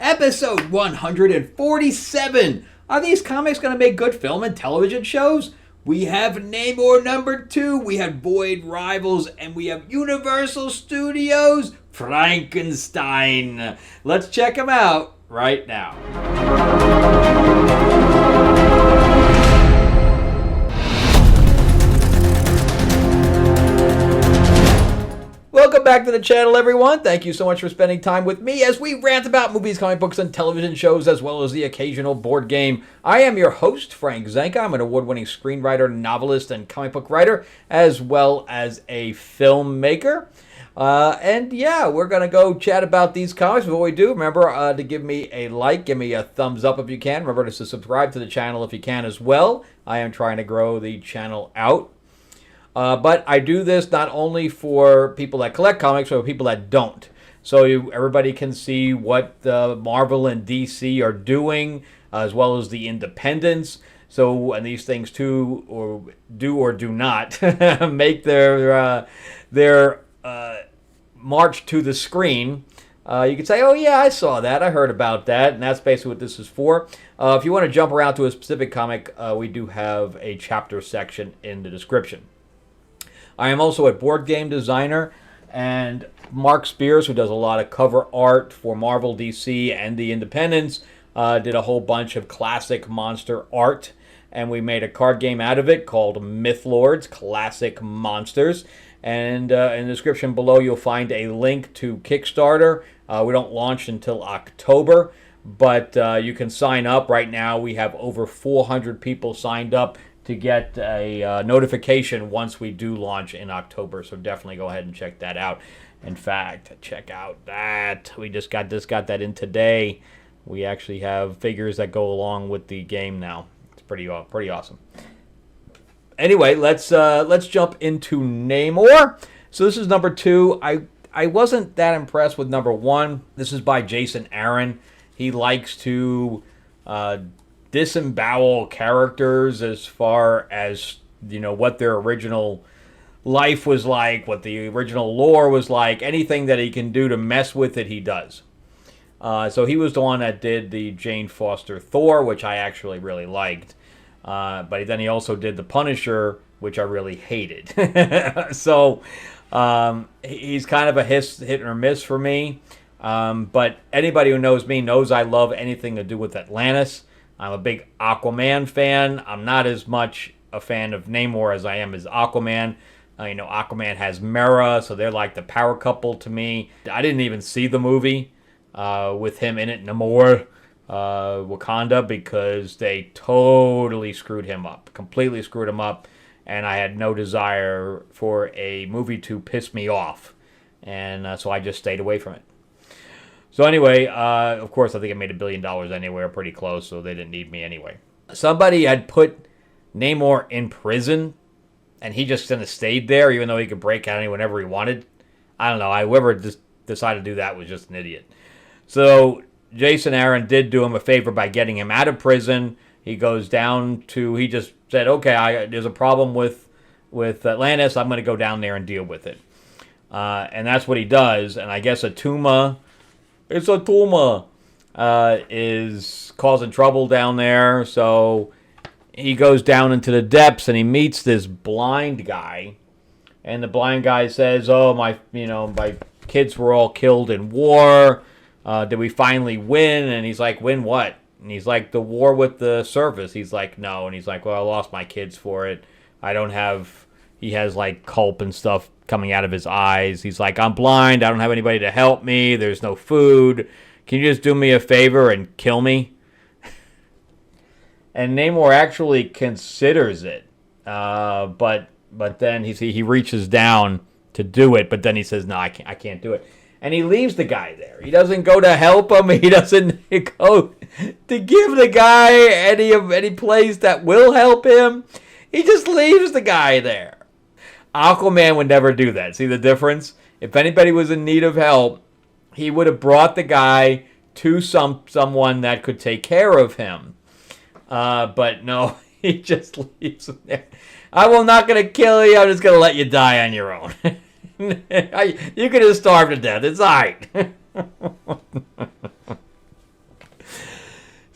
Episode 147. Are these comics going to make good film and television shows? We have Namor #2, we have Void Rivals, and we have Universal Studios Frankenstein. Let's check them out right now. Welcome back to the channel, everyone. Thank you so much for spending time with me as we rant about movies, comic books, and television shows, as well as the occasional board game. I am your host, Frank Zanca. I'm an award-winning screenwriter, novelist, and comic book writer, as well as a filmmaker. And yeah, we're going to go chat about these comics. Before we do, remember to give me a like, give me a thumbs up if you can. Remember to subscribe to the channel if you can as well. I am trying to grow the channel out. But I do this not only for people that collect comics, but for people that don't. So everybody can see what Marvel and DC are doing, as well as the independents. So, and these things too, or do not make their march to the screen. You could say, oh yeah, I saw that, I heard about that, and that's basically what this is for. If you want to jump around to a specific comic, we do have a chapter section in the description. I am also a board game designer, and Mark Spears, who does a lot of cover art for Marvel, DC, and the independents, did a whole bunch of classic monster art, and we made a card game out of it called Mythlords Classic Monsters. And in the description below, you'll find a link to Kickstarter. We don't launch until October, but you can sign up. Right now, we have over 400 people signed up to get a notification once we do launch in October. So definitely go ahead and check that out. In fact, check out that. We just got that in today. We actually have figures that go along with the game now. It's pretty awesome. Anyway, let's jump into Namor. So this is #2. I wasn't that impressed with #1. This is by Jason Aaron. He likes to disembowel characters as far as, you know, what their original life was like, what the original lore was like. Anything that he can do to mess with it, he does. So he was the one that did the Jane Foster Thor, which I actually really liked. But then he also did the Punisher, which I really hated. So he's kind of a hit or miss for me. But anybody who knows me knows I love anything to do with Atlantis. I'm a big Aquaman fan. I'm not as much a fan of Namor as I am as Aquaman. You know, Aquaman has Mera, so they're like the power couple to me. I didn't even see the movie with him in it, Namor, Wakanda, because they totally screwed him up. Completely screwed him up. And I had no desire for a movie to piss me off. And so I just stayed away from it. So anyway, of course, I think it made $1 billion anywhere, pretty close, so they didn't need me anyway. Somebody had put Namor in prison, and he just kind of stayed there, even though he could break out whenever he wanted. I don't know. Whoever just decided to do that was just an idiot. So Jason Aaron did do him a favor by getting him out of prison. He goes down to, he just said, okay, there's a problem with Atlantis. I'm going to go down there and deal with it. And that's what he does. And I guess Atuma is causing trouble down there, so he goes down into the depths and he meets this blind guy, and the blind guy says, "Oh, my kids were all killed in war. Did we finally win?" And he's like, "Win what?" And he's like, "The war with the surface." He's like, "No." And he's like, "Well, I lost my kids for it. I don't have." He has like pulp and stuff coming out of his eyes. He's like, "I'm blind. I don't have anybody to help me. There's no food. Can you just do me a favor and kill me?" And Namor actually considers it, but then he reaches down to do it, but then he says, "No, I can't do it." And he leaves the guy there. He doesn't go to help him. He doesn't go to give the guy any place that will help him. He just leaves the guy there. Aquaman would never do that. See the difference? If anybody was in need of help, he would have brought the guy to someone that could take care of him. But no, he just leaves him there. I'm not going to kill you. I'm just going to let you die on your own. You could have starved to death. It's all right.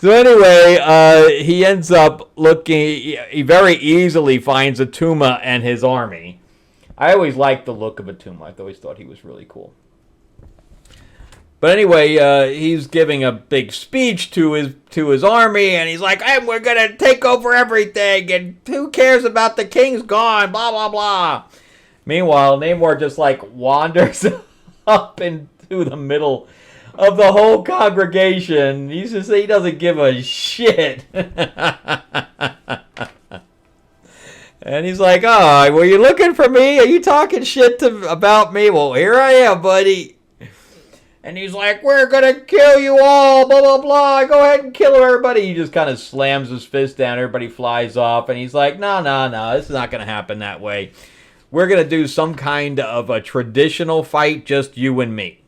So anyway, he ends up looking. He very easily finds Atuma and his army. I always liked the look of Atuma. I always thought he was really cool. But anyway, he's giving a big speech to his army, and he's like, "Hey, we're gonna take over everything, and who cares about the king's gone?" Blah blah blah. Meanwhile, Namor just like wanders up into the middle of the whole congregation. He doesn't give a shit. And he's like, "Oh, were you looking for me? Are you talking shit about me? Well, here I am, buddy." And he's like, "We're going to kill you all, blah, blah, blah. Go ahead and kill everybody." He just kind of slams his fist down. Everybody flies off. And he's like, no, this is not going to happen that way. We're going to do some kind of a traditional fight, just you and me.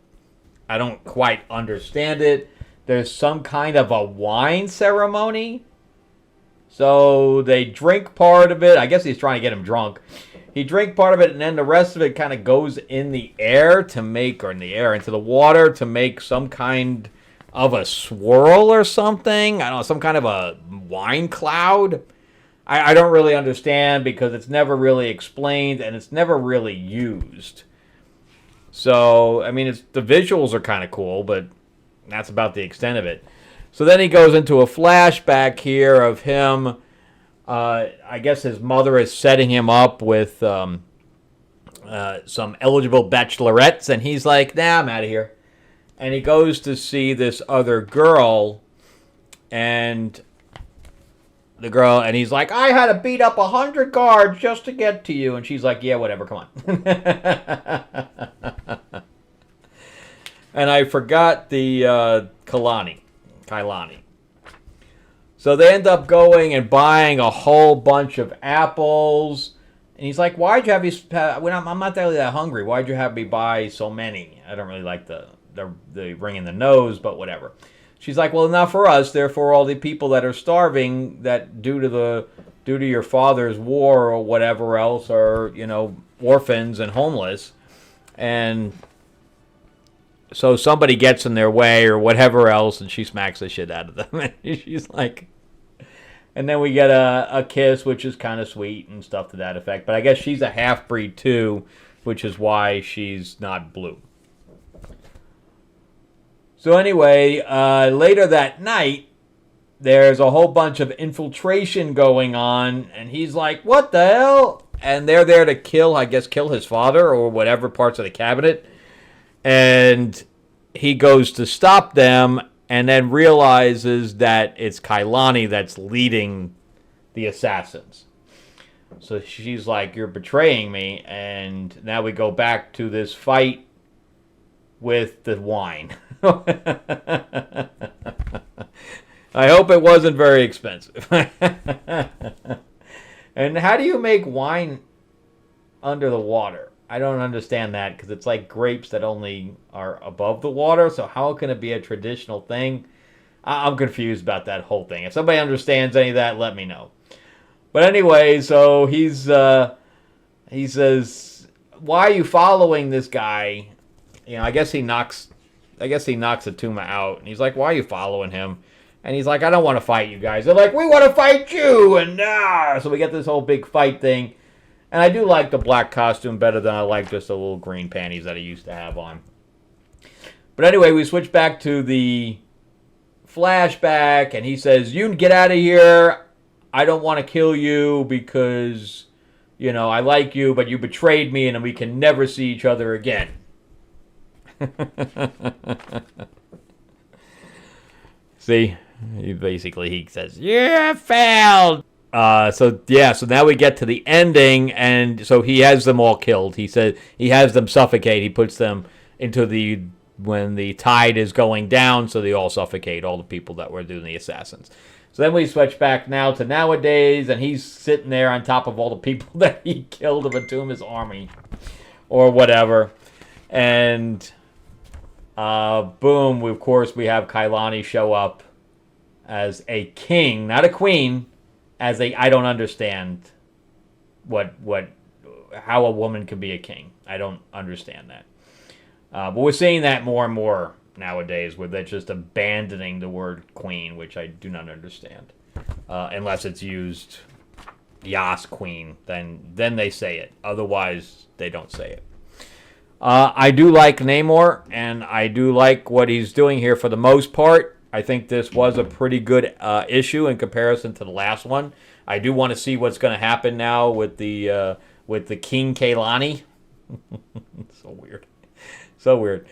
I don't quite understand it. There's some kind of a wine ceremony. So they drink part of it. I guess he's trying to get him drunk. He drink part of it, and then the rest of it kind of goes in the air into the water to make some kind of a swirl or something. I don't know, some kind of a wine cloud. I don't really understand because it's never really explained and it's never really used. So, I mean, the visuals are kind of cool, but that's about the extent of it. So then he goes into a flashback here of him. I guess his mother is setting him up with some eligible bachelorettes, and he's like, "Nah, I'm out of here." And he goes to see this other girl, and he's like, "I had to beat up 100 guards just to get to you." And she's like, "Yeah, whatever, come on." And I forgot the Kailani. So they end up going and buying a whole bunch of apples. And he's like, "Why'd you have me... I'm not really that hungry. Why'd you have me buy so many?" I don't really like the ring in the nose, but whatever. She's like, "Well, not for us. They're for all the people that are starving that due to your father's war or whatever else are, orphans and homeless." And so somebody gets in their way or whatever else, and she smacks the shit out of them. And she's like... And then we get a kiss, which is kind of sweet and stuff to that effect. But I guess she's a half-breed too, which is why she's not blue. So anyway, later that night, there's a whole bunch of infiltration going on. And he's like, "What the hell?" And they're there to kill his father or whatever parts of the cabinet. And he goes to stop them and then realizes that it's Kailani that's leading the assassins. So she's like, "You're betraying me." And now we go back to this fight with the wine. I hope it wasn't very expensive. And how do you make wine under the water? I don't understand that because it's like grapes that only are above the water. So how can it be a traditional thing? I'm confused about that whole thing. If somebody understands any of that, let me know. But anyway, so he says, "Why are you following this guy?" I guess he knocks Atuma out, and he's like, "Why are you following him?" And he's like, "I don't want to fight you guys." They're like, "We want to fight you!" And so we get this whole big fight thing. And I do like the black costume better than I like just the little green panties that he used to have on. But anyway, we switch back to the flashback, and he says, "You get out of here. I don't want to kill you because, I like you, but you betrayed me, and we can never see each other again." See? He says, "You failed." So now we get to the ending, and so he has them all killed. He said he has them suffocate. He puts them into when the tide is going down, so they all suffocate, all the people that were doing the assassins. So then we switch back now to nowadays, and he's sitting there on top of all the people that he killed of Atuma's army, or whatever. And boom, of course, we have Kailani show up as a king, not a queen. I don't understand how a woman can be a king. I don't understand that. But we're seeing that more and more nowadays, where they're just abandoning the word queen, which I do not understand, unless it's used, Yas queen, then they say it. Otherwise, they don't say it. I do like Namor, and I do like what he's doing here for the most part. I think this was a pretty good issue in comparison to the last one. I do want to see what's going to happen now with the King Kaylani. So weird. So weird.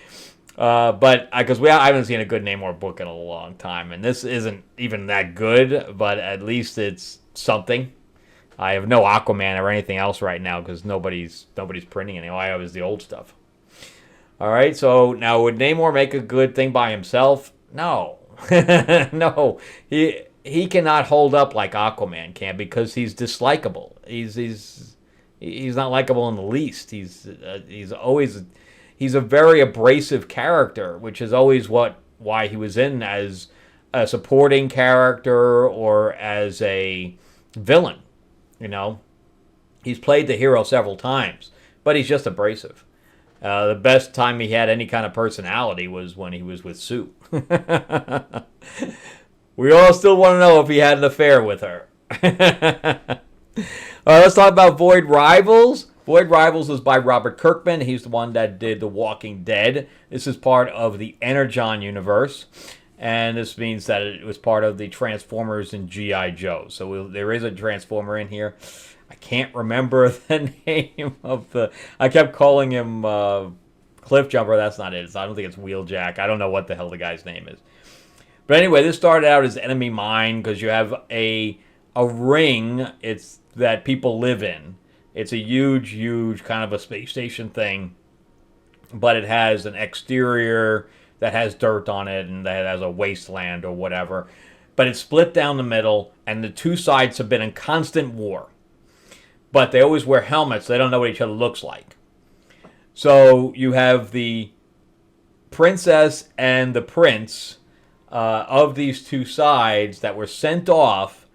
But because I haven't seen a good Namor book in a long time, and this isn't even that good, but at least it's something. I have no Aquaman or anything else right now because nobody's printing any. All I have is the old stuff. All right, so now would Namor make a good thing by himself? No. No. He cannot hold up like Aquaman can because he's dislikable. He's not likable in the least. He's a very abrasive character, which is always why he was in as a supporting character or as a villain. You know, he's played the hero several times, but he's just abrasive. The best time he had any kind of personality was when he was with Sue. We all still want to know if he had an affair with her. All right, let's talk about Void Rivals. Void Rivals is by Robert Kirkman. He's the one that did The Walking Dead. This is part of the Energon universe, and this means that it was part of the Transformers and G.I. Joe. So there is a Transformer in here. I can't remember the name of the... I kept calling him Cliff Jumper. That's not it. I don't think it's Wheeljack. I don't know what the hell the guy's name is. But anyway, this started out as Enemy Mine because you have a ring that people live in. It's a huge, huge kind of a space station thing. But it has an exterior that has dirt on it and that has a wasteland or whatever. But it's split down the middle, and the two sides have been in constant war. But they always wear helmets. They don't know what each other looks like. So you have the princess and the prince of these two sides that were sent off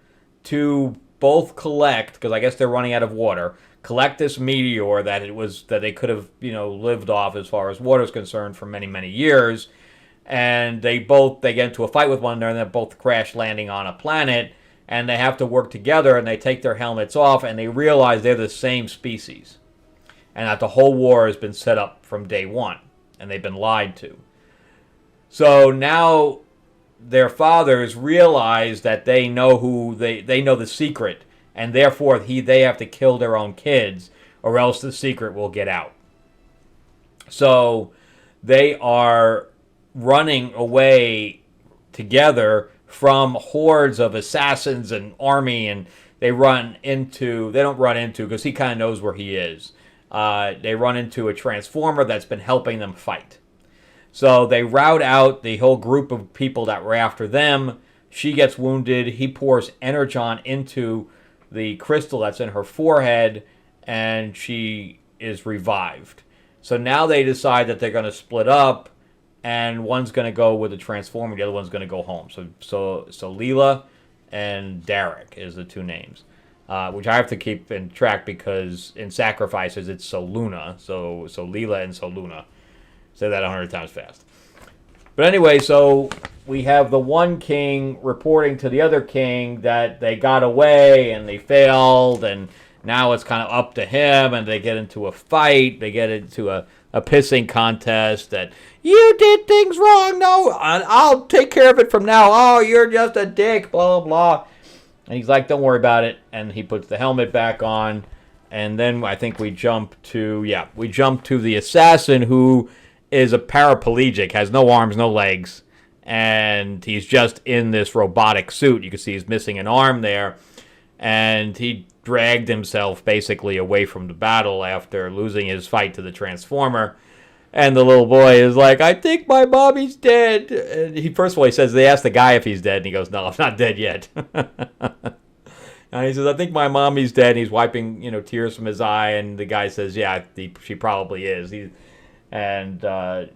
to both collect, because I guess they're running out of water, collect this meteor that they could have lived off as far as water is concerned for many, many years. And they get into a fight with one another, and they both crash landing on a planet, and they have to work together, and they take their helmets off, and they realize they're the same species, and that the whole war has been set up from day one, and they've been lied to. So now their fathers realize that they know they know the secret, and therefore they have to kill their own kids, or else the secret will get out. So they are running away together from hordes of assassins and army, and they don't run into, because he kind of knows where he is. They run into a Transformer that's been helping them fight. So they rout out the whole group of people that were after them. She gets wounded. He pours Energon into the crystal that's in her forehead, and she is revived. So now they decide that they're going to split up, and one's going to go with the Transformer, the other one's going to go home. So Leela and Derek is the two names, which I have to keep in track because in Sacrifices it's Soluna. So Leela and Soluna. Say that 100 times fast. But anyway, so we have the one king reporting to the other king that they got away and they failed, and now it's kind of up to him, and they get into a fight. They get into a pissing contest that, you did things wrong, no, I'll take care of it from now. Oh, you're just a dick, blah, blah, blah. And he's like, don't worry about it. And he puts the helmet back on. And then I think we jump to the assassin, who is a paraplegic, has no arms, no legs, and he's just in this robotic suit. You can see he's missing an arm there, and he dragged himself basically away from the battle after losing his fight to the Transformer. And the little boy is like, I think my mommy's dead. And he says, they ask the guy if he's dead, and he goes, no, I'm not dead yet. And he says, I think my mommy's dead. And he's wiping, tears from his eye, and the guy says, yeah, she probably is. He goes,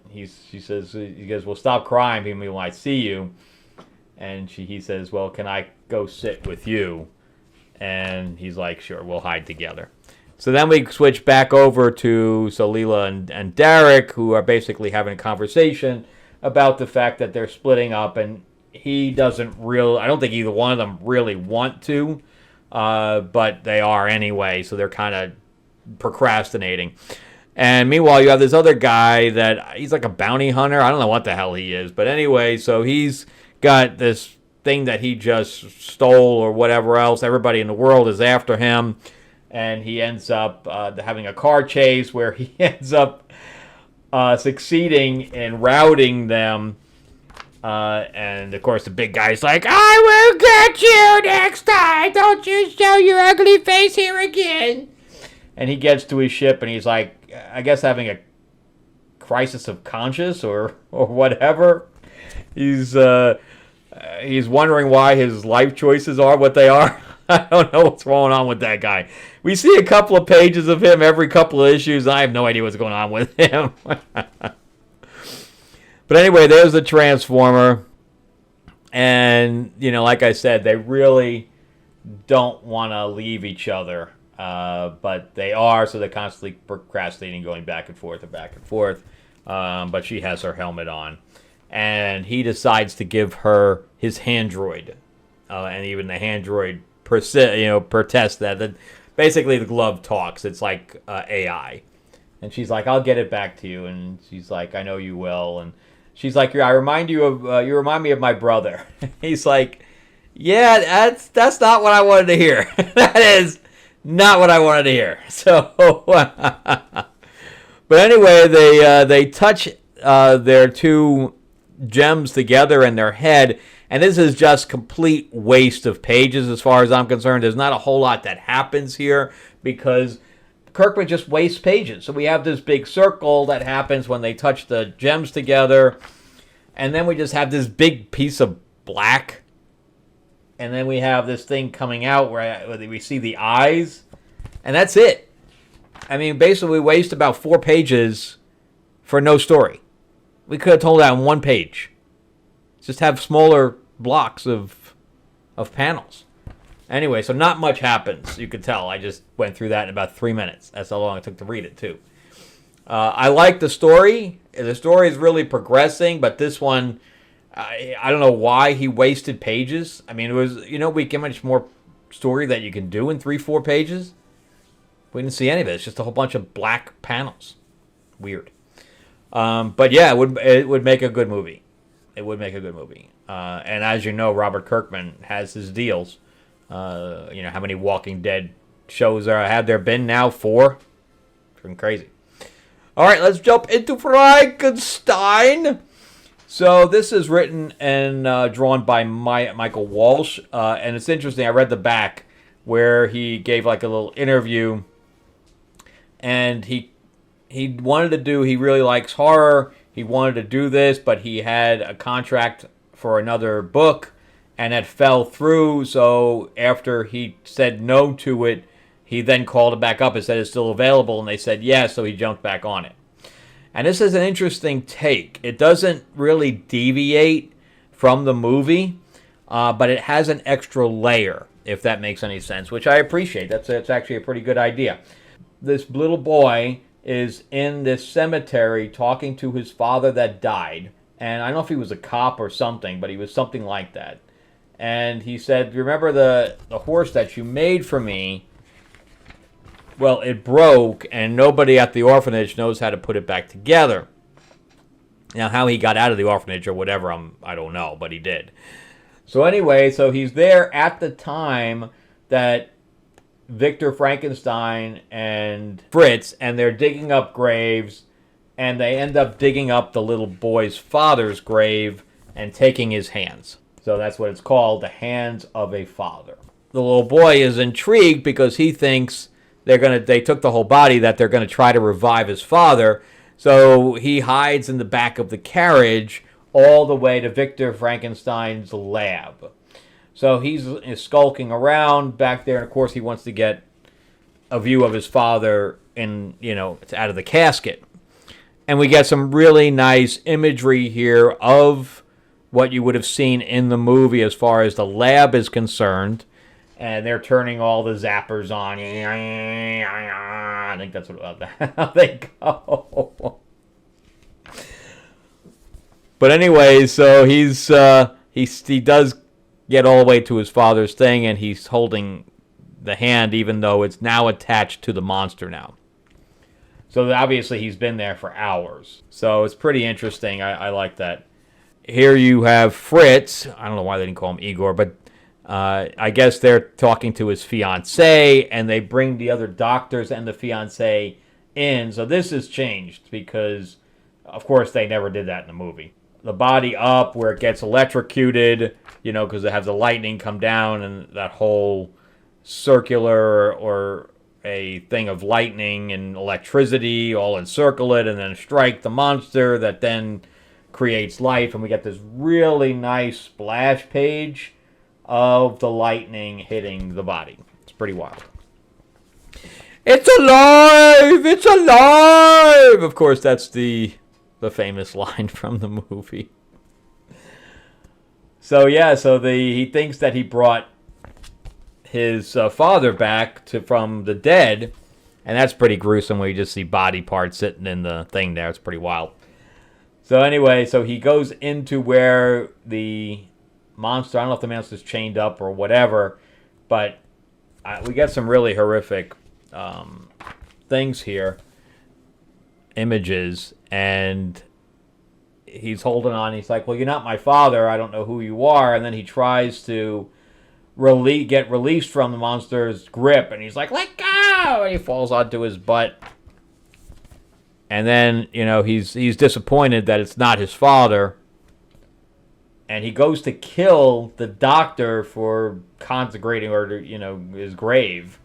well, stop crying when I see you. And he says, well, can I go sit with you? And he's like, sure, we'll hide together. So then we switch back over to Leela and Derek, who are basically having a conversation about the fact that they're splitting up, and he doesn't really, I don't think either one of them really want to, but they are anyway, so they're kind of procrastinating. And meanwhile, you have this other guy that he's like a bounty hunter. I don't know what the hell he is, but anyway, so he's got this thing that he just stole or whatever else. Everybody in the world is after him, and he ends up having a car chase where he ends up succeeding in routing them. And of course, the big guy's like, "I will get you next time. Don't you show your ugly face here again." And he gets to his ship, and he's like, I guess having a crisis of conscience or whatever. He's wondering why his life choices are what they are. I don't know what's going on with that guy. We see a couple of pages of him every couple of issues. I have no idea what's going on with him. But anyway, there's the Transformer. And, like I said, they really don't want to leave each other. But they are, so they're constantly procrastinating, going back and forth and back and forth. But she has her helmet on. And he decides to give her his handroid. And even the handroid protests that. Basically, the glove talks. It's like AI. And she's like, "I'll get it back to you." And she's like, "I know you will." And she's like, "I remind you of, you remind me of my brother." He's like, "Yeah, that's not what I wanted to hear." That is not what I wanted to hear. So, but anyway, they touch their two gems together in their head, and this is just complete waste of pages as far as I'm concerned. There's not a whole lot that happens here because Kirkman just wastes pages. So we have this big circle that happens when they touch the gems together, and then we just have this big piece of black, and then we have this thing coming out where we see the eyes, and that's it. I mean, basically, we waste about 4 pages for no story. We could have told that on 1 page. Just have smaller blocks of panels. Anyway, so not much happens. You could tell. I just went through that in about 3 minutes. That's how long it took to read it, too. I like the story. The story is really progressing, but this one, I don't know why he wasted pages. I mean, it was, we get much more story that you can do in 3-4 pages. We didn't see any of it. It's just a whole bunch of black panels. Weird. But yeah, it would make a good movie. It would make a good movie. And as you know, Robert Kirkman has his deals. How many Walking Dead shows have there been now? 4? Freaking crazy. All right, let's jump into Frankenstein. So this is written and drawn by Michael Walsh. And it's interesting. I read the back where he gave like a little interview. And he wanted to do, he really likes horror. He wanted to do this, but he had a contract for another book, and it fell through. So after he said no to it, he then called it back up and said it's still available, and they said yes, so he jumped back on it. And this is an interesting take. It doesn't really deviate from the movie, but it has an extra layer, if that makes any sense, which I appreciate. That's actually a pretty good idea. This little boy is in this cemetery talking to his father that died. And I don't know if he was a cop or something, but he was something like that. And he said, "Remember the horse that you made for me? Well, it broke, and nobody at the orphanage knows how to put it back together." Now, how he got out of the orphanage or whatever, I don't know, but he did. So anyway, so he's there at the time that Victor Frankenstein and Fritz, and they're digging up graves, and they end up digging up the little boy's father's grave and taking his hands. So that's what it's called, the hands of a father. The little boy is intrigued because he thinks they took the whole body, that they're going to try to revive his father. So he hides in the back of the carriage all the way to Victor Frankenstein's lab. So he's skulking around back there, and of course he wants to get a view of his father it's out of the casket. And we get some really nice imagery here of what you would have seen in the movie as far as the lab is concerned. And they're turning all the zappers on. I think that's how they go. But anyway, so he does get all the way to his father's thing, and he's holding the hand, even though it's now attached to the monster now. So obviously he's been there for hours. So it's pretty interesting. I like that. Here you have Fritz. I don't know why they didn't call him Igor, but I guess they're talking to his fiancée, and they bring the other doctors and the fiancée in. So this has changed because, of course, they never did that in the movie. The body up where it gets electrocuted, because they have the lightning come down and that whole circular or a thing of lightning and electricity all encircle it and then strike the monster that then creates life. And we get this really nice splash page of the lightning hitting the body. It's pretty wild. It's alive! It's alive! Of course, that's the famous line from the movie. So yeah, he thinks that he brought his father back from the dead, and that's pretty gruesome when you just see body parts sitting in the thing there. It's pretty wild. So anyway, so he goes into where the monster, I don't know if the monster's chained up or whatever, but we get some really horrific things here, images, and he's holding on. He's like, well, you're not my father. I don't know who you are. And then he tries to get released from the monster's grip, and he's like, let go! And he falls onto his butt. And then, he's disappointed that it's not his father. And he goes to kill the doctor for consecrating his grave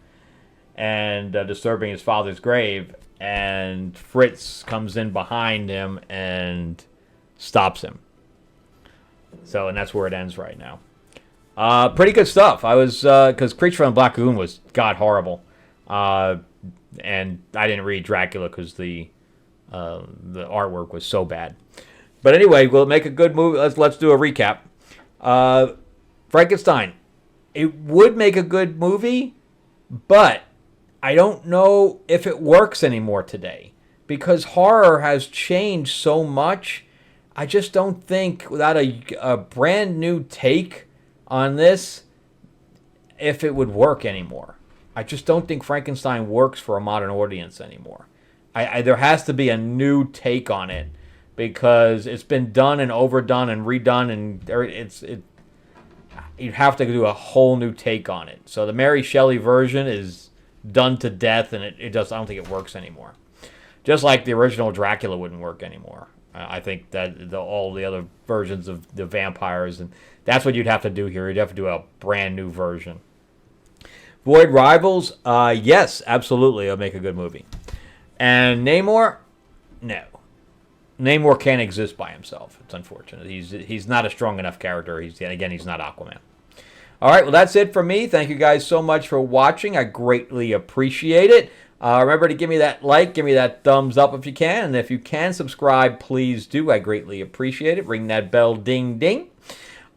and disturbing his father's grave. And Fritz comes in behind him and stops him. So, and that's where it ends right now. Pretty good stuff. I was, because Creature from the Black Lagoon was god horrible. And I didn't read Dracula because the artwork was so bad. But anyway, we'll make a good movie. Let's do a recap. Frankenstein. It would make a good movie, but I don't know if it works anymore today because horror has changed so much. I just don't think without a brand new take on this, if it would work anymore. I just don't think Frankenstein works for a modern audience anymore. There has to be a new take on it because it's been done and overdone and redone, and you'd have to do a whole new take on it. So the Mary Shelley version is done to death, and I don't think it works anymore. Just like the original Dracula wouldn't work anymore. I think that all the other versions of the vampires, and that's what you'd have to do here. You'd have to do a brand new version. Void Rivals, yes, absolutely, it'll make a good movie. And Namor, no. Namor can't exist by himself. It's unfortunate. He's not a strong enough character. He's not Aquaman. All right, well, that's it for me. Thank you guys so much for watching. I greatly appreciate it. Remember to give me that like, give me that thumbs up if you can. And if you can subscribe, please do. I greatly appreciate it. Ring that bell, ding, ding.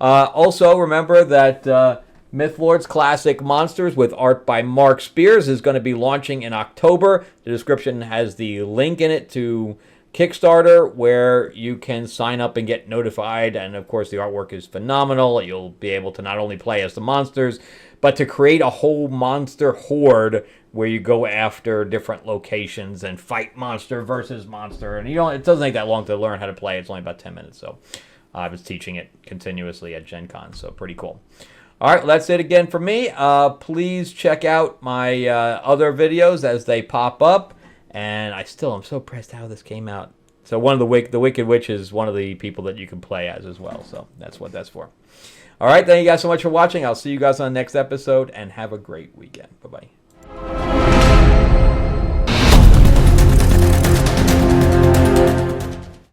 Also, remember that Mythlord's Classic Monsters with art by Mark Spears is going to be launching in October. The description has the link in it to Kickstarter where you can sign up and get notified. And, of course, the artwork is phenomenal. You'll be able to not only play as the monsters, but to create a whole monster horde where you go after different locations and fight monster versus monster. And it doesn't take that long to learn how to play. It's only about 10 minutes. So I was teaching it continuously at Gen Con. So pretty cool. All right, well, that's it again for me. Please check out my other videos as they pop up. And I'm so impressed how this came out. So one of the Wicked Witch is one of the people that you can play as well. So that's what that's for. All right, thank you guys so much for watching. I'll see you guys on the next episode, and have a great weekend. Bye-bye.